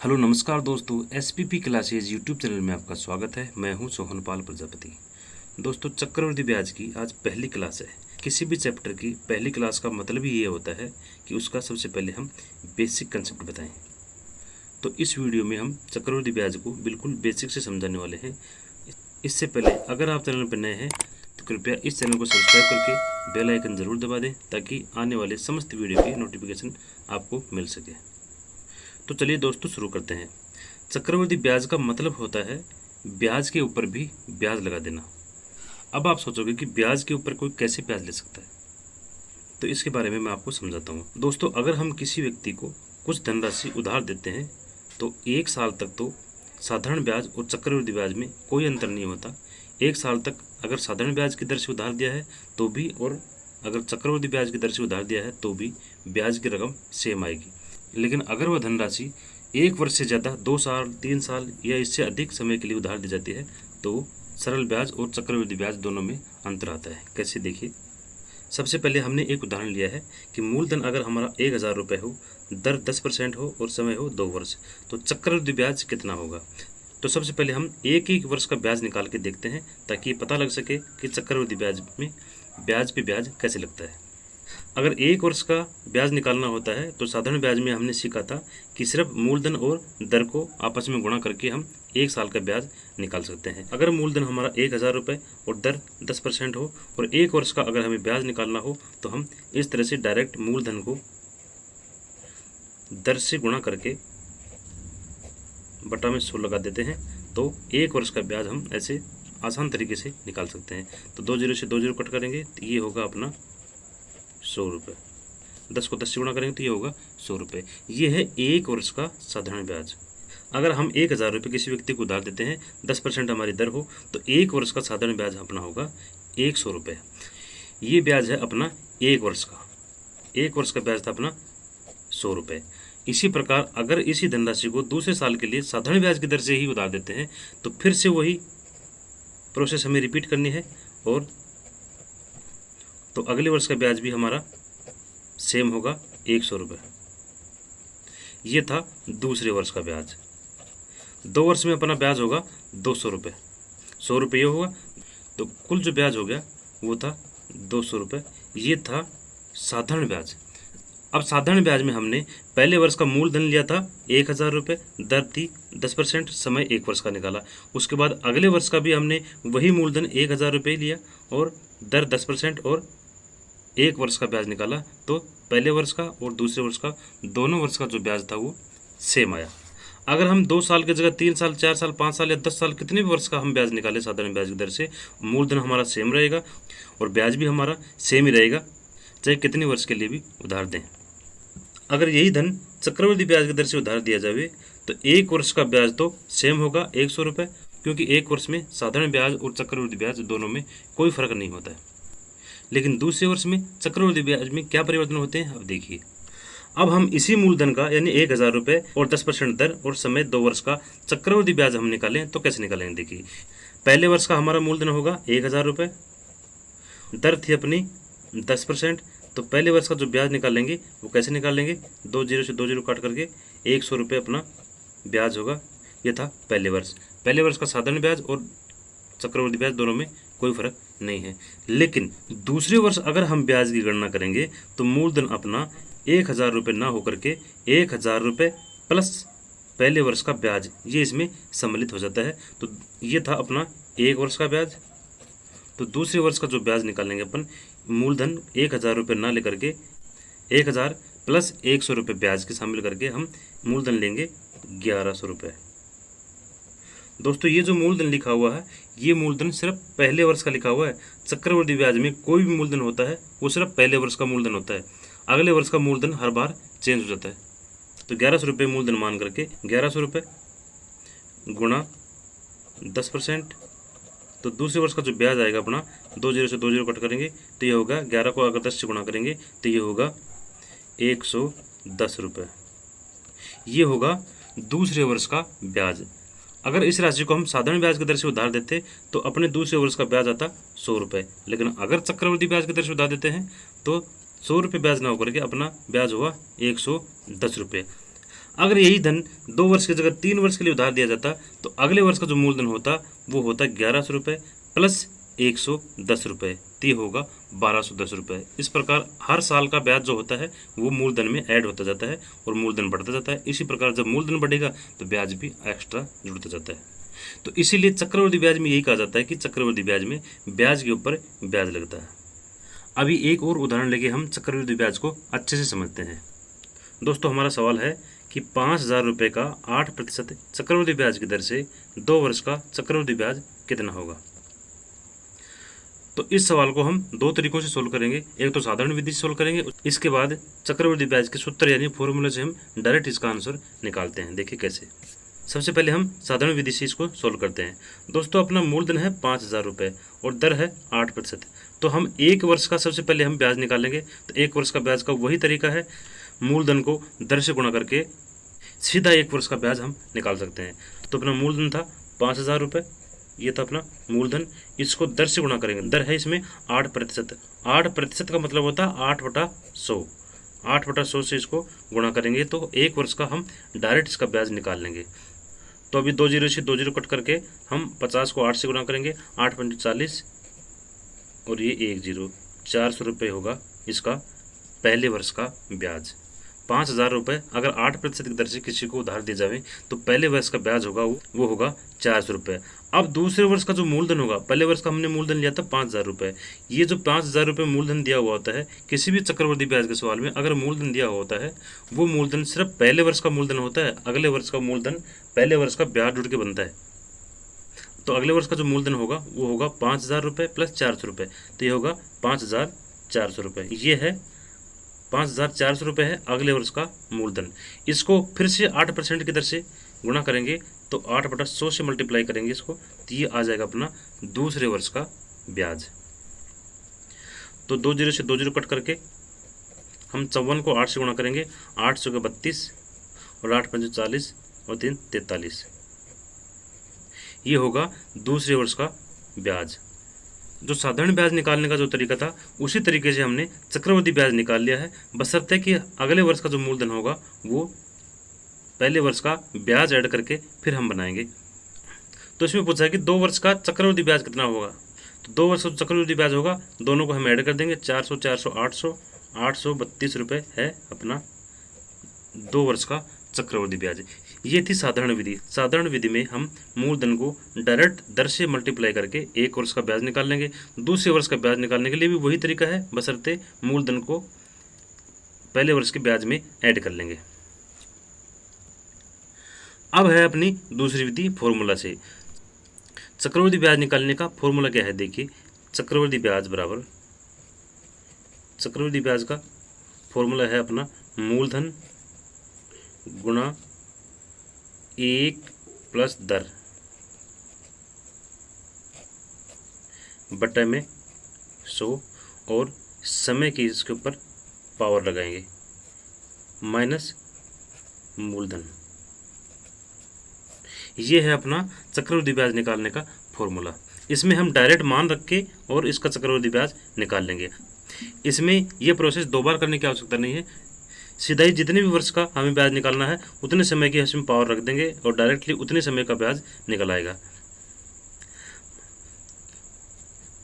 Hello नमस्कार दोस्तों, SPP classes YouTube channel में आपका स्वागत है। मैं हूं सोहनपाल प्रजापति। दोस्तों, चक्रवृद्धि ब्याज की आज पहली क्लास है। किसी भी चैप्टर की पहली क्लास का मतलब ही ये होता है कि उसका सबसे पहले हम बेसिक कंसेप्ट बताएं। तो इस वीडियो में हम चक्रवृद्धि ब्याज को बिल्कुल बेसिक से समझाने वाले हैं। इससे पहले अगर आप चैनल पर नए हैं तो कृपया इस चैनल को सब्सक्राइब करके बेल आइकन ज़रूर दबा दें ताकि आने वाले समस्त वीडियो की नोटिफिकेशन आपको मिल सके। तो चलिए दोस्तों शुरू करते हैं। चक्रवृद्धि ब्याज का मतलब होता है ब्याज के ऊपर भी ब्याज लगा देना। अब आप सोचोगे कि ब्याज के ऊपर कोई कैसे ब्याज ले सकता है, तो इसके बारे में मैं आपको समझाता हूँ। दोस्तों, अगर हम किसी व्यक्ति को कुछ धनराशि उधार देते हैं तो 1 साल तक तो साधारण ब्याज और चक्रवृद्धि ब्याज में कोई अंतर नहीं होता। 1 साल तक अगर साधारण ब्याज की दर से उधार दिया है तो भी, और अगर चक्रवृद्धि ब्याज की दर से उधार दिया है तो भी ब्याज की रकम सेम आएगी। लेकिन अगर वह धनराशि 1 वर्ष से ज़्यादा 2 साल, 3 साल या इससे अधिक समय के लिए उधार दी जाती है तो सरल ब्याज और चक्रवृद्धि ब्याज दोनों में अंतर आता है। कैसे, देखिए। सबसे पहले हमने एक उदाहरण लिया है कि मूलधन अगर हमारा 1000 रुपये हो, दर 10% हो और समय हो 2 वर्ष, तो चक्रवृद्धि ब्याज कितना होगा। तो सबसे पहले हम एक वर्ष का ब्याज निकाल के देखते हैं ताकि पता लग सके कि चक्रवृद्धि ब्याज में ब्याज पे ब्याज कैसे लगता है। अगर 1 वर्ष का ब्याज निकालना होता है तो साधारण ब्याज में हमने सीखा था कि सिर्फ मूलधन और दर को आपस में गुणा करके हम 1 साल का ब्याज निकाल सकते हैं। अगर मूलधन हमारा 1000 रुपये और दर 10% हो और 1 वर्ष का अगर हमें ब्याज निकालना हो तो हम इस तरह से डायरेक्ट मूलधन को दर से गुणा करके बटा में 100 लगा देते हैं, तो 1 वर्ष का ब्याज हम ऐसे आसान तरीके से निकाल सकते हैं। तो 2 जीरो से 2 जीरो कट करेंगे तो ये होगा अपना 100 रुपये। 10 को 10 से गुणा करेंगे तो ये होगा 100 रुपये। ये है 1 वर्ष का साधारण ब्याज। अगर हम 1000 रुपये किसी व्यक्ति को उधार देते हैं, 10% हमारी दर हो, तो 1 वर्ष का साधारण ब्याज अपना होगा 100 रुपये। ये ब्याज है अपना 1 वर्ष का। 1 वर्ष का ब्याज था अपना 100 रुपये। इसी प्रकार अगर इसी धनराशि को दूसरे साल के लिए साधारण ब्याज की दर से ही उधार देते हैं तो फिर से वही प्रोसेस हमें रिपीट करनी है, और तो अगले वर्ष का ब्याज भी हमारा सेम होगा 100 रुपये। ये था दूसरे वर्ष का ब्याज। 2 वर्ष में अपना ब्याज होगा 200 रुपये। 100 रुपये ये होगा, तो कुल जो ब्याज हो गया वो था 200 रुपये। ये था साधारण ब्याज। अब साधारण ब्याज में हमने पहले वर्ष का मूलधन लिया था 1000 रुपये, दर थी 10%, समय 1 वर्ष का निकाला। उसके बाद अगले वर्ष का भी हमने वही मूलधन 1000 रुपये लिया और दर 10% और 1 वर्ष का ब्याज निकाला, तो पहले वर्ष का और दूसरे वर्ष का दोनों वर्ष का जो ब्याज था वो सेम आया। अगर हम 2 साल की जगह 3 साल, 4 साल, 5 साल या 10 साल कितने भी वर्ष का हम ब्याज निकाले साधारण ब्याज की दर से, मूलधन हमारा सेम रहेगा और ब्याज भी हमारा सेम ही रहेगा, चाहे कितने वर्ष के लिए भी उधार दें। अगर यही धन चक्रवृद्धि ब्याज की दर से उधार दिया जाए तो 1 वर्ष का ब्याज तो सेम होगा 100 रुपये, क्योंकि 1 वर्ष में साधारण ब्याज और चक्रवृद्धि ब्याज दोनों में कोई फर्क नहीं होता है। लेकिन दूसरे वर्ष में चक्रवृद्धि ब्याज में क्या परिवर्तन होते हैं, अब देखिए। अब हम इसी मूलधन का यानी 1000 रुपये और 10% दर और समय 2 वर्ष का चक्रवृद्धि ब्याज हम निकालें तो कैसे निकालेंगे, देखिए। पहले वर्ष का हमारा मूलधन होगा 1000 रुपये, दर थी अपनी 10%, तो पहले वर्ष का जो ब्याज निकालेंगे वो कैसे निकालेंगे, 2 जीरो से 2 जीरो काट करके 100 रुपये अपना ब्याज होगा। ये था पहले वर्ष। पहले वर्ष का साधारण ब्याज और चक्रवृद्धि ब्याज दोनों में कोई फर्क नहीं है। लेकिन दूसरे वर्ष अगर हम ब्याज की गणना करेंगे तो मूलधन अपना 1000 रुपये ना होकर के 1000 रुपये प्लस पहले वर्ष का ब्याज, ये इसमें सम्मिलित हो जाता है। तो ये था अपना 1 वर्ष का ब्याज। तो दूसरे वर्ष का जो ब्याज निकालेंगे अपन, मूलधन 1000 रुपये ना लेकर के 1000 प्लस 100 रुपये ब्याज के शामिल करके हम मूलधन लेंगे 1100 रुपये। दोस्तों, ये जो मूलधन लिखा हुआ है ये मूलधन सिर्फ पहले वर्ष का लिखा हुआ है। चक्रवृद्धि ब्याज में कोई भी मूलधन होता है वो सिर्फ पहले वर्ष का मूलधन होता है। अगले वर्ष का मूलधन हर बार चेंज हो जाता है। तो 1100 रुपये मूलधन मान करके 1100 रुपये गुणा 10%, तो दूसरे वर्ष का जो ब्याज आएगा अपना 2 जीरो से 2 जीरो कट करेंगे तो ये होगा 11 को अगर 10 से गुणा करेंगे तो ये होगा 110 रुपये। ये होगा दूसरे वर्ष का ब्याज। अगर इस राशि को हम साधारण ब्याज की दर से उधार देते तो अपने दूसरे वर्ष का ब्याज आता 100 रुपये। लेकिन अगर चक्रवृद्धि ब्याज की दर से उधार देते हैं तो 100 रुपये ब्याज ना होकर के अपना ब्याज हुआ 110 रुपये। अगर यही धन 2 वर्ष की जगह 3 वर्ष के लिए उधार दिया जाता तो अगले वर्ष का जो मूलधन होता वो होता 1100 रुपये प्लस 110 रुपये, तो ये होगा 1210 रुपये। इस प्रकार हर साल का ब्याज जो होता है वो मूलधन में ऐड होता जाता है और मूलधन बढ़ता जाता है। इसी प्रकार जब मूलधन बढ़ेगा तो ब्याज भी एक्स्ट्रा जुड़ता जाता है। तो इसीलिए चक्रवृद्धि ब्याज में यही कहा जाता है कि चक्रवृद्धि ब्याज में ब्याज के ऊपर ब्याज लगता है। अभी एक और उदाहरण लेके हम चक्रवृद्धि ब्याज को अच्छे से समझते हैं। दोस्तों, हमारा सवाल है कि 5000 रुपये का 8% चक्रवृद्धि ब्याज की दर से 2 वर्ष का चक्रवृद्धि ब्याज कितना होगा। तो इस सवाल को हम 2 तरीकों से सोल्व करेंगे। एक तो साधारण विधि से सोल्व करेंगे, इसके बाद चक्रवृद्धि ब्याज के सूत्र यानी फॉर्मूले से हम डायरेक्ट इसका आंसर निकालते हैं। देखिए कैसे। सबसे पहले हम साधारण विधि से इसको सोल्व करते हैं। दोस्तों, अपना मूलधन है 5000 रुपये और दर है 8%। तो हम 1 वर्ष का सबसे पहले हम ब्याज निकालेंगे। तो 1 वर्ष का ब्याज का वही तरीका है, मूलधन को दर से गुणा करके सीधा 1 वर्ष का ब्याज हम निकाल सकते हैं। तो अपना मूलधन था 5000 रुपये, ये था अपना मूलधन, इसको दर से गुणा करेंगे। दर है इसमें 8%। 8% का मतलब होता है 8/100। 8/100 से इसको गुणा करेंगे तो 1 वर्ष का हम डायरेक्ट इसका ब्याज निकाल लेंगे। तो अभी 2 जीरो से 2 जीरो कट करके हम 50 को 8 से गुणा करेंगे, 8 पंजे 40 और ये 1 जीरो, 400 रुपये होगा इसका पहले वर्ष का ब्याज। 5000 रुपये अगर 8% की दर से किसी को उधार दिए जाए तो पहले वर्ष का ब्याज होगा वो होगा 400 रुपये। अब दूसरे वर्ष का जो मूलधन होगा, पहले वर्ष का हमने मूलधन लिया था 5000 रुपये, ये जो 5000 रुपये मूलधन दिया हुआ होता है किसी भी चक्रवृद्धि ब्याज के सवाल में, अगर मूलधन दिया हुआ होता है वो मूलधन सिर्फ पहले वर्ष का मूलधन होता है। अगले वर्ष का मूलधन पहले वर्ष का ब्याज जुड़ के बनता है। तो अगले वर्ष का जो मूलधन होगा वो होगा 5000 रुपये प्लस 400 रुपये, तो ये होगा 5400 रुपये। ये है 5400 रुपये है अगले वर्ष का मूलधन। इसको फिर से 8% की दर से गुणा करेंगे तो 8/100 से मल्टीप्लाई करेंगे इसको, तो ये आ जाएगा अपना दूसरे वर्ष का ब्याज। तो 2 जीरो से 2 जीरो कट करके हम 54 को 8 से गुणा करेंगे, 8 सौ 32 और 8 पंजे 40 और 3 43, ये होगा दूसरे वर्ष का ब्याज। जो साधारण ब्याज निकालने का जो तरीका था उसी तरीके से हमने चक्रवृद्धि ब्याज निकाल लिया है, बशर्ते कि अगले वर्ष का जो मूलधन होगा वो पहले वर्ष का ब्याज ऐड करके फिर हम बनाएंगे। तो इसमें पूछा है कि 2 वर्ष का चक्रवृद्धि ब्याज कितना होगा। तो 2 वर्ष का चक्रवृद्धि ब्याज होगा, दोनों को हम ऐड कर देंगे, 400 400 800 832 रुपये है अपना 2 वर्ष का चक्रवृद्धि ब्याज। ये थी साधारण विधि। साधारण विधि में हम मूलधन को डायरेक्ट दर से मल्टीप्लाई करके 1 वर्ष का ब्याज निकाल लेंगे। दूसरे वर्ष का ब्याज निकालने के लिए भी वही तरीका है, बशर्ते मूलधन को पहले वर्ष के ब्याज में ऐड कर लेंगे। अब है अपनी दूसरी विधि फॉर्मूला से। चक्रवृद्धि ब्याज निकालने का फॉर्मूला क्या है, देखिए। चक्रवृद्धि ब्याज बराबर, चक्रवृद्धि ब्याज का फॉर्मूला है अपना मूलधन गुणा 1 प्लस दर बटे में 100 और समय की इसके ऊपर पावर लगाएंगे माइनस मूलधन। ये है अपना चक्रवृद्धि ब्याज निकालने का फॉर्मूला। इसमें हम डायरेक्ट मान रख के और इसका चक्रवृद्धि ब्याज निकाल लेंगे। इसमें यह प्रोसेस 2 बार करने की आवश्यकता नहीं है, सीधा ही जितने भी वर्ष का हमें ब्याज निकालना है उतने समय की इसमें पावर रख देंगे और डायरेक्टली उतने समय का ब्याज निकल आएगा।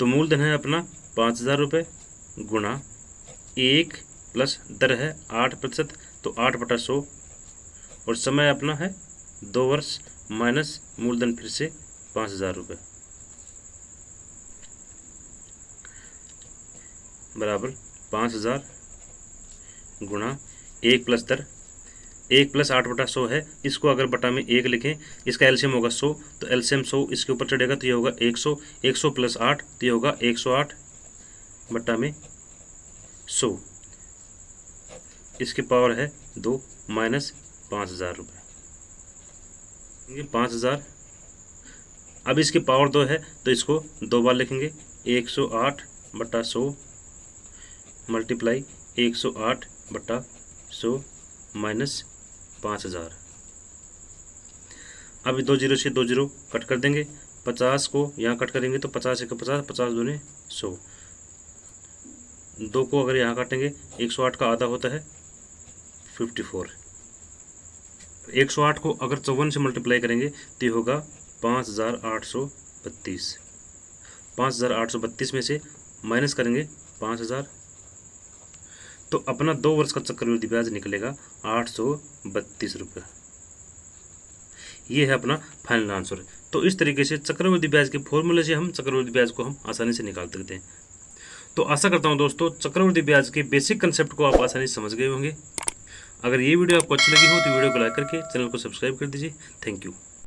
तो मूलधन है अपना 5000 रुपये गुणा 1 प्लस दर है 8%, तो 8/100 और समय अपना है 2 वर्ष माइनस मूलधन फिर से 5000 रुपये बराबर 5000 गुणा 1 प्लस दर, 1 प्लस 8/100 है, इसको अगर बटा में 1 लिखें, इसका एलसीएम होगा 100, तो एलसीएम 100 इसके ऊपर चढ़ेगा तो ये होगा 100, 100 प्लस 8 तो ये होगा 108 बटा में 100, इसकी पावर है 2 माइनस 5000 रुपये, 5000। अब इसकी पावर 2 है तो इसको 2 बार लिखेंगे, 108 बटा 100 मल्टीप्लाई 108 बटा 100 माइनस 5000। अभी 2 जीरो से 2 जीरो कट कर देंगे, 50 को यहाँ कट करेंगे तो 50 1 50, 50 दूने 100, 2 को अगर यहाँ काटेंगे 108 का आधा होता है 54, 108 को अगर 54 से मल्टीप्लाई करेंगे तो ये होगा 5832। 5832 में से माइनस करेंगे 5000, तो अपना 2 वर्ष का चक्रवृद्धि ब्याज निकलेगा 832 रुपये। ये है अपना फाइनल आंसर। तो इस तरीके से चक्रवृद्धि ब्याज के फॉर्मूले से हम चक्रवृद्धि ब्याज को हम आसानी से निकाल सकते हैं। तो आशा करता हूं दोस्तों चक्रवृद्धि ब्याज के बेसिक कंसेप्ट को आप आसानी से समझ गए होंगे। अगर ये वीडियो आपको अच्छी लगी हो तो वीडियो को लाइक करके चैनल को सब्सक्राइब कर दीजिए। Thank you.